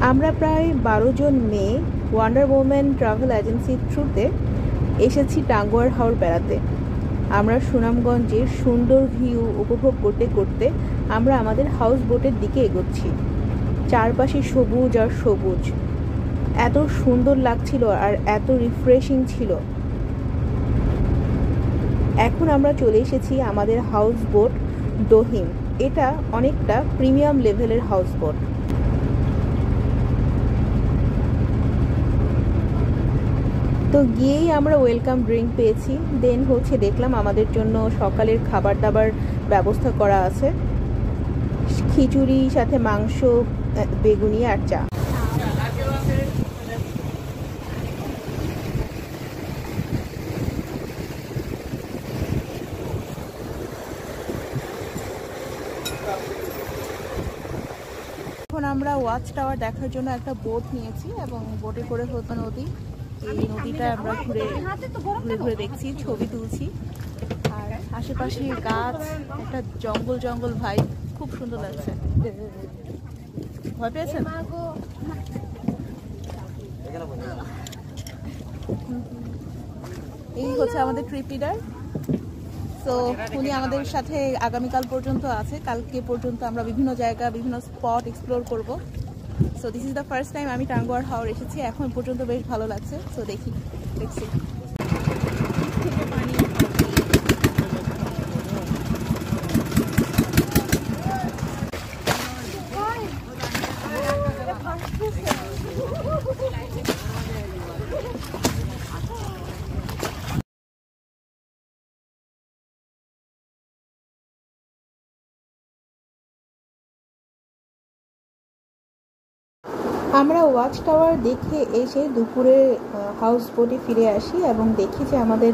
আমরা প্রায় 12 জন মেয়ে ওয়ান্ডার ওম্যান ট্রাভেল এজেন্সির থ্রুতে এসেছি টাঙ্গুয়ার হাওর বেড়াতে। আমরা সুনামগঞ্জের সুন্দর ভিউ উপভোগ করতে করতে আমরা আমাদের হাউস বোটের দিকে এগোচ্ছি। চারপাশে সবুজ আর সবুজ, এত সুন্দর লাগছিল আর এত রিফ্রেশিং ছিল। এখন আমরা চলে এসেছি আমাদের হাউস বোট দহিম। এটা অনেকটা প্রিমিয়াম লেভেলের হাউস বোট। তো গিয়েই আমরা ওয়েলকাম ড্রিঙ্ক পেয়েছি। দেন দেখলাম আমাদের জন্য সকালের খাবার দাবার ব্যবস্থা করা আছে, খিচুড়ি সাথে মাংস, বেগুনি আর চা। এখন আমরা ওয়াচ টাওয়ার দেখার জন্য একটা বোট নিয়েছি এবং বোটে করে নদী, এই নদীটা আমরা ঘুরে ঘুরে দেখছি, ছবি তুলছি। আর আশেপাশে গাছ, একটা জঙ্গল জঙ্গল ভাই, খুব সুন্দর লাগছে। ভয় পেয়েছেন? এই আমাদের ট্রিপ লিডার। তো উনি আমাদের সাথে আগামীকাল পর্যন্ত আছে। কালকে পর্যন্ত আমরা বিভিন্ন জায়গা, বিভিন্ন স্পট এক্সপ্লোর করব। So this is the first time আমি টাঙ্গুয়ার হাওর এসেছি। এখন পর্যন্ত বেশ ভালো লাগছে। সো দেখছি। আমরা ওয়াচ টাওয়ার দেখে এসে দুপুরে হাউস বোটে ফিরে আসি এবং দেখি যে আমাদের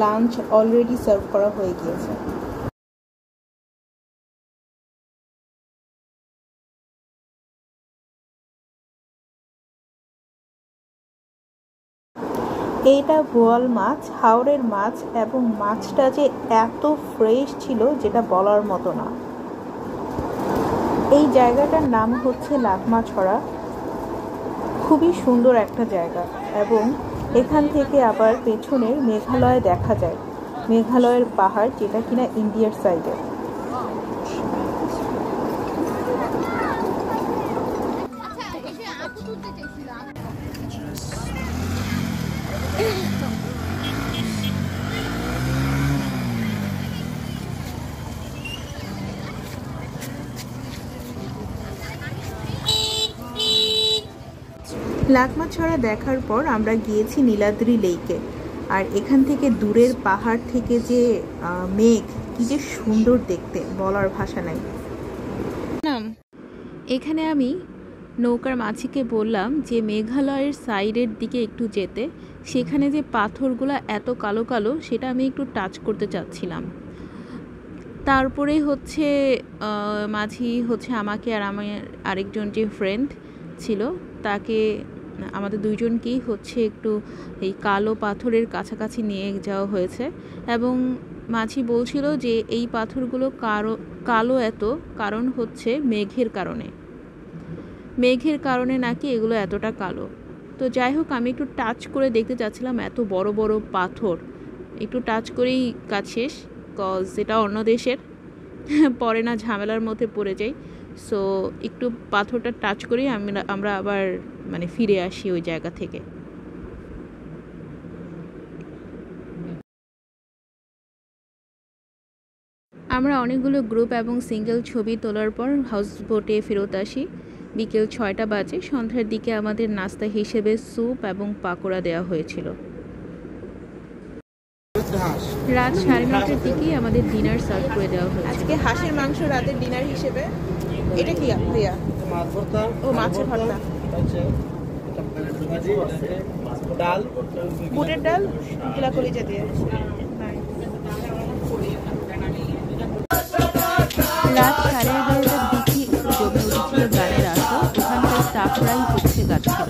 লাঞ্চ অলরেডি সার্ভ করা হয়ে গিয়েছে। এইটা বোয়াল মাছ, হাওরের মাছ, এবং মাছটা যে এত ফ্রেশ ছিল যেটা বলার মতো না। এই জায়গাটার নাম হচ্ছে লাকমাছড়া। খুবই সুন্দর একটা জায়গা এবং এখান থেকে আবার পেছনের মেঘালয় দেখা যায়, মেঘালয়ের পাহাড়, যেটা কিনা ইন্ডিয়ার সাইডে। লাকমাছড়া দেখার পর আমরা গিয়েছি নীলাদ্রি লেকে। আর এখান থেকে দূরের পাহাড় থেকে যে মেঘ, কি যে সুন্দর দেখতে, বলার ভাষা নাই। এখানে আমি নৌকার মাঝিকে বললাম যে মেঘালয়ের সাইডের দিকে একটু যেতে, সেখানে যে পাথরগুলো এত কালো কালো সেটা আমি একটু টাচ করতে চাচ্ছিলাম। তারপরে মাঝি আমাকে আর আমার আরেকজন যে ফ্রেন্ড ছিল তাকে, আমাদের দুইজনকেই একটু এই কালো পাথরের কাছাকাছি নিয়ে যাওয়া হয়েছে। এবং মাঝি বলছিল যে এই পাথরগুলো কালো এত কারণ মেঘের কারণে নাকি এগুলো এতটা কালো। তো যাই হোক, আমি একটু টাচ করে দেখতে চাচ্ছিলাম এত বড় বড় পাথর, একটু টাচ করেই কাজ শেষ। কজ এটা অন্য দেশের, পরে না ঝামেলার মধ্যে পড়ে যাই। সো একটু পাথরটা টাচ করেই আমরা আবার ফিরে আসি ওই জায়গা থেকে। আমরা অনেকগুলো গ্রুপ এবং সিঙ্গেল ছবি তোলার পর হাউস বোটে ফেরত আসি। বিকেল 6টা বাজে। সন্ধ্যার দিকে আমাদের নাস্তা হিসেবে স্যুপ এবং পাকোড়া দেওয়া হয়েছিল। রাত 9:30টার দিকেই আমাদের ডিনার সার্ভ করে দেওয়া হয়েছে। আজকে হাঁসের মাংস রাতের ডিনার হিসেবে। এটা কি ভাইয়া? ও মাছের ভর্তা, ডাল, বুটের ডাল, কিলা কলিজা দিয়ে। রাত 11:30টার দিকে একটু জমে উঠেছিল গানের আসর। ওখানকার স্টাফরাই গাচ্ছিল।